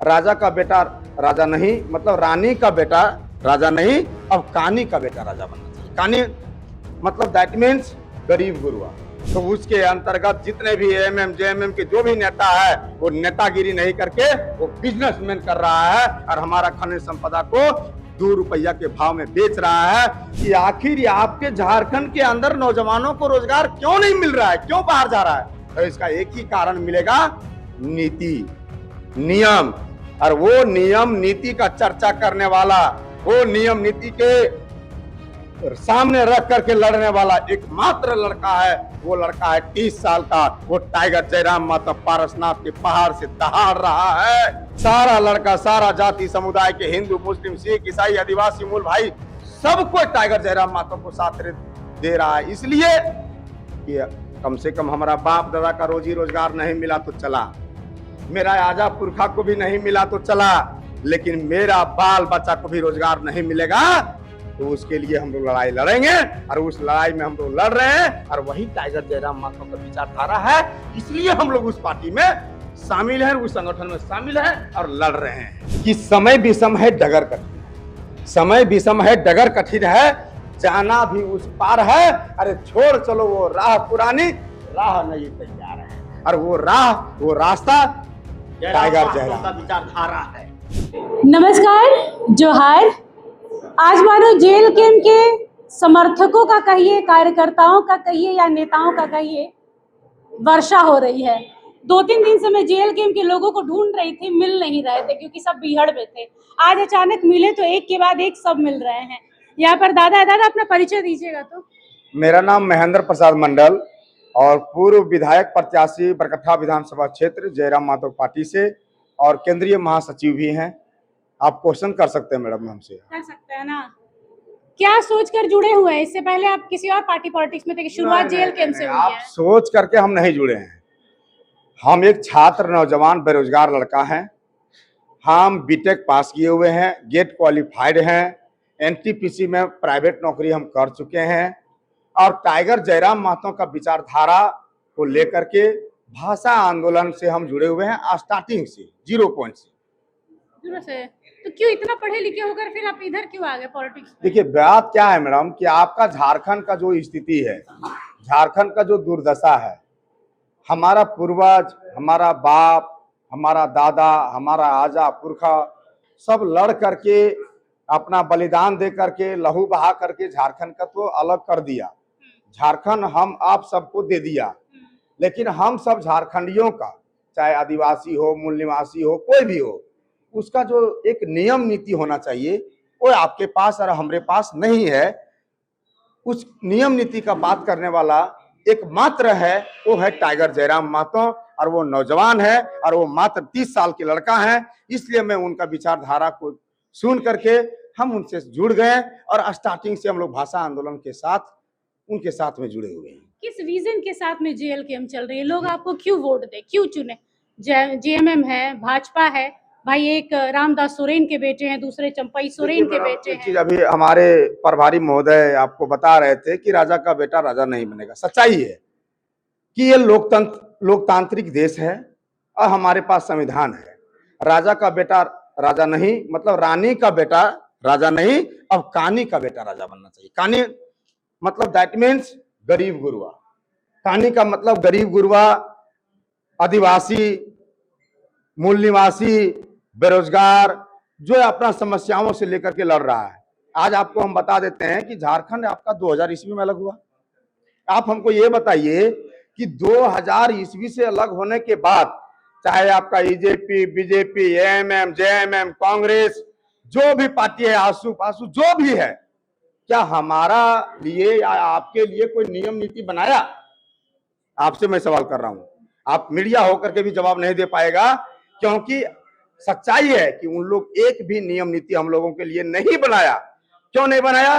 राजा का बेटा राजा नहीं, मतलब रानी का बेटा राजा नहीं, अब कानी का बेटा राजा बनना चाहिए। कानी मतलब दैट मीन्स गरीब गुरुआ। तो उसके अंतर्गत जितने भी एएमएम जेएमएम के जो भी नेता है वो नेतागिरी नहीं करके वो बिजनेसमैन कर रहा है और हमारा खनिज संपदा को 2 रुपया के भाव में बेच रहा है। कि आखिर आपके झारखंड के अंदर नौजवानों को रोजगार क्यों नहीं मिल रहा है, क्यों बाहर जा रहा है? तो इसका एक ही कारण मिलेगा, नीति, नियम। और वो नियम नीति का चर्चा करने वाला, वो नियम नीति के सामने रख करके लड़ने वाला एकमात्र लड़का है, वो लड़का है 30 साल का, वो टाइगर जयराम माता पारसनाथ के पहाड़ से दहाड़ रहा है। सारा लड़का, सारा जाति समुदाय के हिंदू मुस्लिम सिख ईसाई आदिवासी मूल भाई सबको टाइगर जयराम माता को साथ दे रहा है। इसलिए कि कम से कम हमारा बाप दादा का रोजी रोजगार नहीं मिला तो चला, मेरा आजा पुरखा को भी नहीं मिला तो चला, लेकिन मेरा बाल बच्चा को भी रोजगार नहीं मिलेगा तो उसके लिए हम लोग लड़ाई लड़ेंगे। और उस लड़ाई में हम लोग लड़ रहे हैं और वही टाइगर जयराम माथुर का विचारधारा है, इसलिए हम लोग उस पार्टी में शामिल हैं, उस संगठन में शामिल हैं और लड़ रहे हैं। कि समय विषम है, डगर कठिन, समय विषम है, डगर कठिन है, जाना भी उस पार है। अरे छोड़ चलो वो राह पुरानी, राह नई तैयार है। और वो राह, वो रास्ता टाइगर जयराम का विचारधारा है। नमस्कार, जोहार। आज मानो जेल कैंप के समर्थकों का कहिए, कार्यकर्ताओं का कहिए या नेताओं का कहिए, वर्षा हो रही है। 2-3 दिन से मैं जेल कैंप के लोगों को ढूंढ रही थी, मिल नहीं रहे थे क्योंकि सब बीहड़ में थे। आज अचानक मिले तो एक के बाद एक सब मिल रहे हैं। यहाँ पर दादा अपना परिचय दीजिएगा। तो मेरा नाम महेंद्र प्रसाद मंडल और पूर्व विधायक प्रत्याशी बरकट्ठा विधानसभा क्षेत्र जयराम माधव पार्टी से और केंद्रीय महासचिव भी हैं। आप क्वेश्चन कर सकते हैं मैडम, हमसे कर सकते हैं ना। क्या सोचकर जुड़े हुए हैं? इससे पहले आप किसी और पार्टी पॉलिटिक्स में थे कि शुरुआत जेल कैंप से हुई है? आप सोच करके हम नहीं जुड़े हैं। हम एक छात्र नौजवान बेरोजगार लड़का हैं। हम बीटेक पास किए हुए हैं, गेट क्वालिफाइड हैं, एनटीपीसी में प्राइवेट नौकरी हम कर चुके हैं और टाइगर जयराम माथुर का विचारधारा को लेकर के भाषा आंदोलन से हम जुड़े हुए हैं स्टार्टिंग से, 0 पॉइंट से। तो क्यों इतना पढ़े लिखे होकर फिर आप इधर क्यों आ गए पॉलिटिक्स में? देखिए बात क्या है मैडम कि आपका झारखंड का जो स्थिति है, झारखंड का जो दुर्दशा है, हमारा पूर्वज, हमारा बाप, हमारा दादा, हमारा आजा पुरखा सब लड़ करके अपना बलिदान दे करके लहू बहा करके झारखंड का तो अलग कर दिया। झारखंड हम आप सबको दे दिया, लेकिन हम सब झारखंडियों का, चाहे आदिवासी हो, मूल निवासी हो, कोई भी हो, उसका जो एक नियम नीति होना चाहिए वो आपके पास और हमारे पास नहीं है। उस नियम नीति का बात करने वाला एकमात्र है, वो है टाइगर जयराम माथुर और वो नौजवान है और वो मात्र 30 साल के लड़का है। इसलिए मैं उनका विचारधारा को सुन करके हम उनसे जुड़ गए और स्टार्टिंग से हम लोग भाषा आंदोलन के साथ उनके साथ में जुड़े हुए हैं। किस विजन के साथ में जेल कैंप चल रही है? लोग आपको क्यों वोट दे, क्यों चुने? जेएमएम है, भाजपा है, भाई एक रामदास सोरेन के बेटे हैं, दूसरे चंपई सोरेन के बेटे हैं। अभी हमारे प्रभारी महोदय आपको बता रहे थे कि राजा का बेटा राजा नहीं बनेगा। सच्चाई है कि ये लोकतांत्रिक देश है और हमारे पास संविधान है। राजा का बेटा राजा नहीं, मतलब रानी का बेटा राजा नहीं, अब कानी का बेटा राजा बनना चाहिए। कानी मतलब दैट मीन्स गरीब गुरुआ। कानी का मतलब गरीब गुरुआ, आदिवासी, मूल निवासी, बेरोजगार, जो अपना समस्याओं से लेकर के लड़ रहा है। आज आपको हम बता देते हैं कि झारखंड आपका 2000 ईस्वी में अलग हुआ। आप हमको ये बताइए कि 2000 ईस्वी से अलग होने के बाद चाहे आपका BJP, BJP, AMM, JMM, Congress, जो भी पार्टी है, आसू पासू जो भी है, क्या हमारा लिए या आपके लिए कोई नियम नीति बनाया? आपसे मैं सवाल कर रहा हूं। आप मीडिया होकर के भी जवाब नहीं दे पाएगा, क्योंकि सच्चाई है कि उन लोग एक भी नियम नीति हम लोगों के लिए नहीं बनाया। क्यों नहीं बनाया?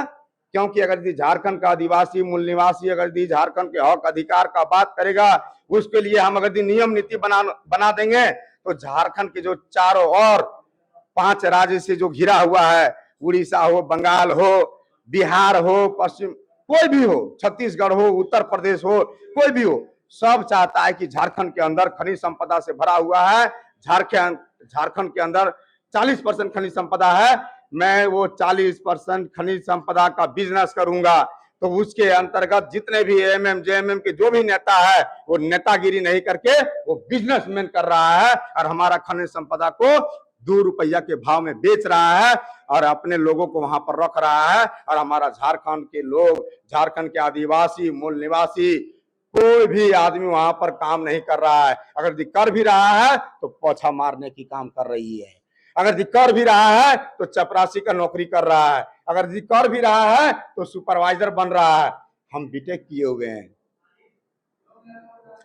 क्योंकि अगर यदि झारखंड का आदिवासी, मूल निवासी अगर यदि झारखंड के हक अधिकार का बात करेगा, उसके लिए हम अगर नियम नीति बना देंगे तो झारखंड के जो चारों ओर 5 राज्य से जो घिरा हुआ है, उड़ीसा हो, बंगाल हो, बिहार हो, पश्चिम कोई भी हो, छत्तीसगढ़ हो, उत्तर प्रदेश हो, कोई भी हो, सब चाहता है कि झारखंड के अंदर खनिज संपदा से भरा हुआ है। झारखंड के अंदर 40% खनिज संपदा है, मैं वो 40% खनिज संपदा का बिजनेस करूंगा। तो उसके अंतर्गत जितने भी एएमएम जेएमएम के जो भी नेता है वो नेतागिरी नहीं करके वो बिजनेसमैन कर रहा है और हमारा खनिज संपदा को 2 रुपया के भाव में बेच रहा है और अपने लोगों को वहां पर रख रहा है। और हमारा झारखंड के लोग, झारखंड के आदिवासी मूल निवासी, कोई भी आदमी वहां पर काम नहीं कर रहा है। अगर कर भी रहा है तो पोछा मारने की काम कर रही है, अगर कर भी रहा है तो चपरासी का नौकरी कर रहा है, अगर कर भी रहा है तो सुपरवाइजर बन रहा है। हम बीटेक किए हुए हैं,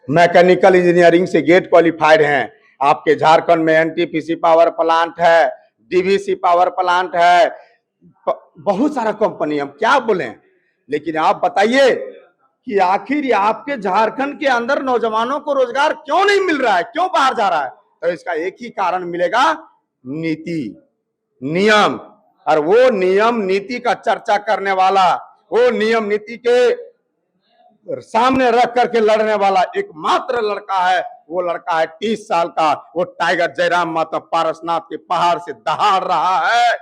मैकेनिकल इंजीनियरिंग से गेट क्वालिफाइड हैं। आपके झारखंड में एनटीपीसी पावर प्लांट है, डीवीसी पावर प्लांट है, बहुत सारा कंपनी, हम क्या बोलें। लेकिन आप बताइए कि आखिर आपके झारखंड के अंदर नौजवानों को रोजगार क्यों नहीं मिल रहा है, क्यों बाहर जा रहा है? तो इसका एक ही कारण मिलेगा, नीति, नियम। और वो नियम नीति का चर्चा करने वाला, वो नियम नीति के सामने रख करके लड़ने वाला एकमात्र लड़का है, वो लड़का है 30 साल का, वो टाइगर जयराम माता पारसनाथ के पहाड़ से दहाड़ रहा है।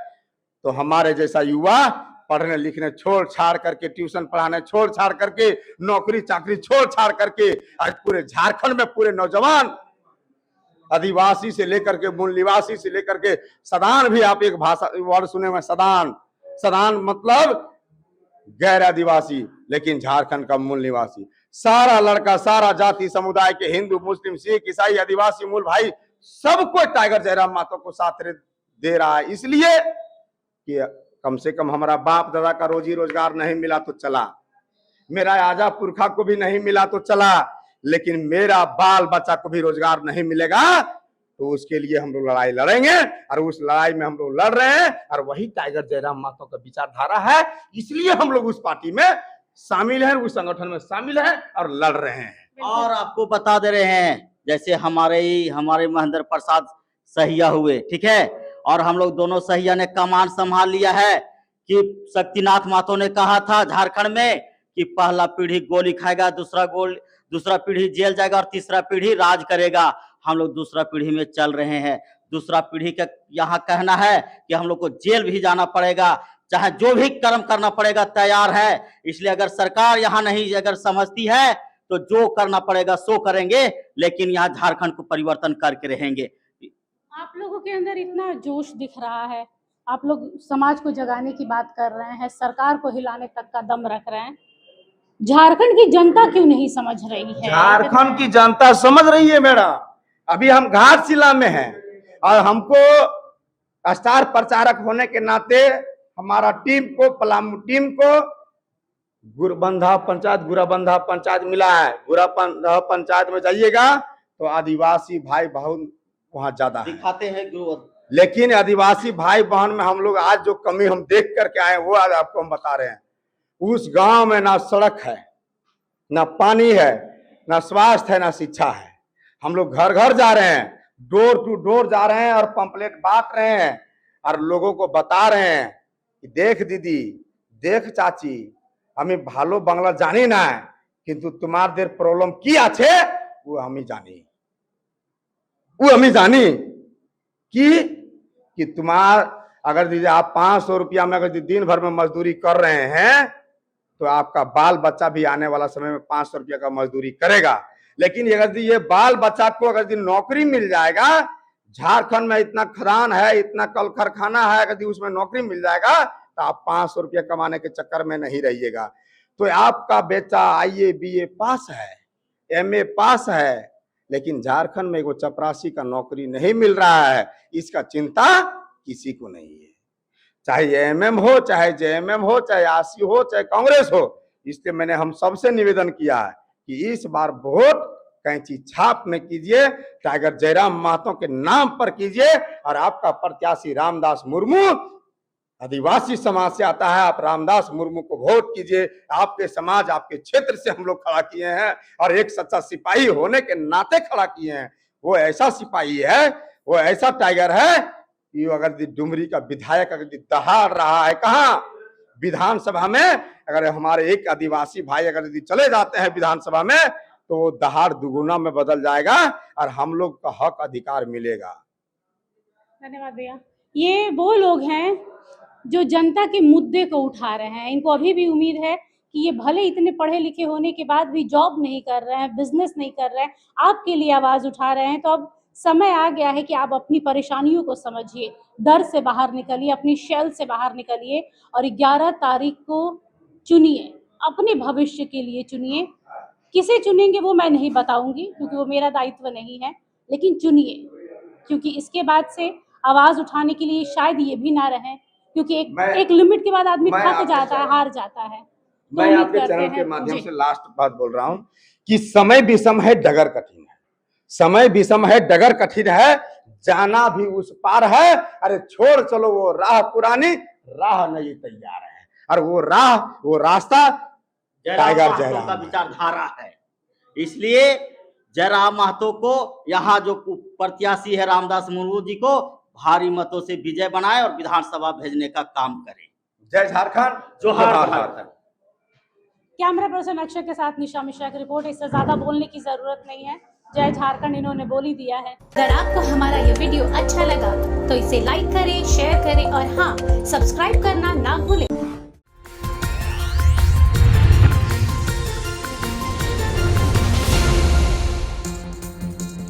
तो हमारे जैसा युवा पढ़ने लिखने छोड़ छाड़ करके, ट्यूशन पढ़ाने छोड़ छाड़ करके, नौकरी चाकरी छोड़ छाड़ करके आज पूरे झारखंड में पूरे नौजवान, आदिवासी से लेकर के मूल निवासी से लेकर के सदान, भी आप एक भाषा वर्ड सुने में, सदान, सदान मतलब गैर आदिवासी लेकिन झारखंड का मूल निवासी, सारा लड़का, सारा जाति समुदाय के हिंदू मुस्लिम सिख ईसाई आदिवासी मूल भाई सबको टाइगर जयराम मातो को साथ दे रहा है। इसलिए कि कम से कम हमारा बाप दादा का रोजी रोजगार नहीं मिला तो चला, मेरा आजा पुरखा को भी नहीं मिला तो चला, लेकिन मेरा बाल बच्चा को भी रोजगार नहीं मिलेगा तो उसके लिए हम लोग लड़ाई लड़ेंगे। और उस लड़ाई में हम लोग लड़ रहे हैं और वही टाइगर जयराम मातो का विचारधारा है, इसलिए हम लोग उस पार्टी में शामिल हैं, उस संगठन में शामिल हैं और लड़ रहे हैं। और आपको बता दे रहे हैं, जैसे हमारे महेंद्र प्रसाद सहिया हुए, ठीक है, और हम लोग दोनों सहिया ने कमान संभाल लिया है कि शक्तिनाथ मातो ने कहा था झारखंड में कि पहला पीढ़ी गोली खाएगा, दूसरा पीढ़ी जेल जाएगा और तीसरा पीढ़ी राज करेगा। हम लोग दूसरा पीढ़ी में चल रहे हैं। दूसरा पीढ़ी का यहाँ कहना है कि हम लोग को जेल भी जाना पड़ेगा, चाहे जो भी कर्म करना पड़ेगा, तैयार है। इसलिए अगर सरकार यहाँ नहीं अगर समझती है तो जो करना पड़ेगा सो करेंगे, लेकिन यहाँ झारखंड को परिवर्तन करके रहेंगे। आप लोगों के अंदर इतना जोश दिख रहा है, आप लोग समाज को जगाने की बात कर रहे हैं, सरकार को हिलाने तक का दम रख रहे हैं, झारखंड की जनता क्यों नहीं समझ रही है? झारखंड की जनता समझ रही है मैडम। अभी हम घाटशिला में हैं और हमको स्टार प्रचारक होने के नाते हमारा टीम को, पलामू टीम को गुरबंधा पंचायत मिला है। गुरबंधा पंचायत में जाइएगा तो आदिवासी भाई बहन वहां ज्यादा दिखाते हैं, लेकिन आदिवासी भाई बहन में हम लोग आज जो कमी हम देख करके आए वो आज आपको हम बता रहे हैं। उस गांव में ना सड़क है, ना पानी है, ना स्वास्थ्य है, ना शिक्षा है। हम लोग घर घर जा रहे हैं, डोर टू डोर जा रहे हैं और पंपलेट बांट रहे हैं और लोगों को बता रहे हैं कि देख दीदी, देख चाची, हमें भालो बांग्ला जानी ना है, किंतु तुम्हार देर प्रॉब्लम की आछे वो हमें जानी, वो हमें जानी कि तुम्हार अगर दीदी आप 500 रुपया में अगर दिन भर में मजदूरी कर रहे हैं तो आपका बाल बच्चा भी आने वाला समय में 500 रुपया का मजदूरी करेगा। लेकिन अगर ये बाल बच्चा को अगर नौकरी मिल जाएगा, झारखंड में इतना खदान है, इतना कल कारखाना है, अगर उसमें नौकरी मिल जाएगा तो आप 500 रुपया कमाने के चक्कर में नहीं रहिएगा। तो आपका बेटा IAS BA पास है, MA पास है, लेकिन झारखंड में वो चपरासी का नौकरी नहीं मिल रहा है, इसका चिंता किसी को नहीं है। चाहे MM हो, चाहे JMM हो, चाहे आसी हो, चाहे कांग्रेस हो। इसलिए मैंने हम सबसे निवेदन किया है कि इस बार वोट कैंची छाप में कीजिए, टाइगर जयराम मातो के नाम पर कीजिए और आपका प्रत्याशी रामदास मुर्मू आदिवासी समाज से आता है, आप रामदास मुर्मू को वोट कीजिए। आपके समाज, आपके क्षेत्र से हम लोग खड़ा किए हैं और एक सच्चा सिपाही होने के नाते खड़ा किए हैं। वो ऐसा सिपाही है, वो ऐसा टाइगर है कि अगर डुमरी का विधायक अगर दहाड़ रहा है कहाँ विधानसभा में, अगर हमारे एक आदिवासी भाई अगर चले जाते हैं विधानसभा में तो वो दहाड़ दुगुना में बदल जाएगा और हम लोग का हक अधिकार मिलेगा। धन्यवाद भैया। ये वो लोग हैं जो जनता के मुद्दे को उठा रहे हैं। इनको अभी भी उम्मीद है कि ये भले इतने पढ़े लिखे होने के बाद भी जॉब नहीं कर रहे हैं, बिजनेस नहीं कर रहे हैं, आपके लिए आवाज उठा रहे हैं। तो अब समय आ गया है कि आप अपनी परेशानियों को समझिए, डर से बाहर निकलिए, अपनी शेल से बाहर निकलिए और 11 तारीख को चुनिए, अपने भविष्य के लिए चुनिए। किसे चुनेंगे वो मैं नहीं बताऊंगी क्योंकि वो मेरा दायित्व नहीं है, लेकिन चुनिए, क्योंकि इसके बाद से आवाज उठाने के लिए शायद ये भी ना रहे, क्योंकि एक लिमिट के बाद आदमी थक जाता है, हार जाता है। तो मैं उम्मीद आपके करते चैनल हैं के माध्यम जी। से लास्ट बात बोल रहा हूं कि समय विषम है, डगर कठिन है। समय विषम है, डगर कठिन है, जाना भी उस पार है। अरे छोड़ चलो वो राह पुरानी, राह नई तैयार है। और वो राह, वो रास्ता टाइगर महतो जयराम का है। विचारधारा है। इसलिए जयराम महतो को यहाँ जो प्रत्याशी है रामदास मुर्मू जी को भारी मतों से विजय बनाए और विधानसभा भेजने का काम करें। जय झारखंड, जोहार जोहार झारखंड। कैमरा पर्सन अक्षय के साथ निशा मिश्रा की रिपोर्ट। इससे ज्यादा बोलने की जरूरत नहीं है। जय झारखंड इन्होंने बोल ही दिया है। अगर आपको हमारा ये वीडियो अच्छा लगा तो इसे लाइक करें, शेयर करें और हाँ, सब्सक्राइब करना ना भूलें।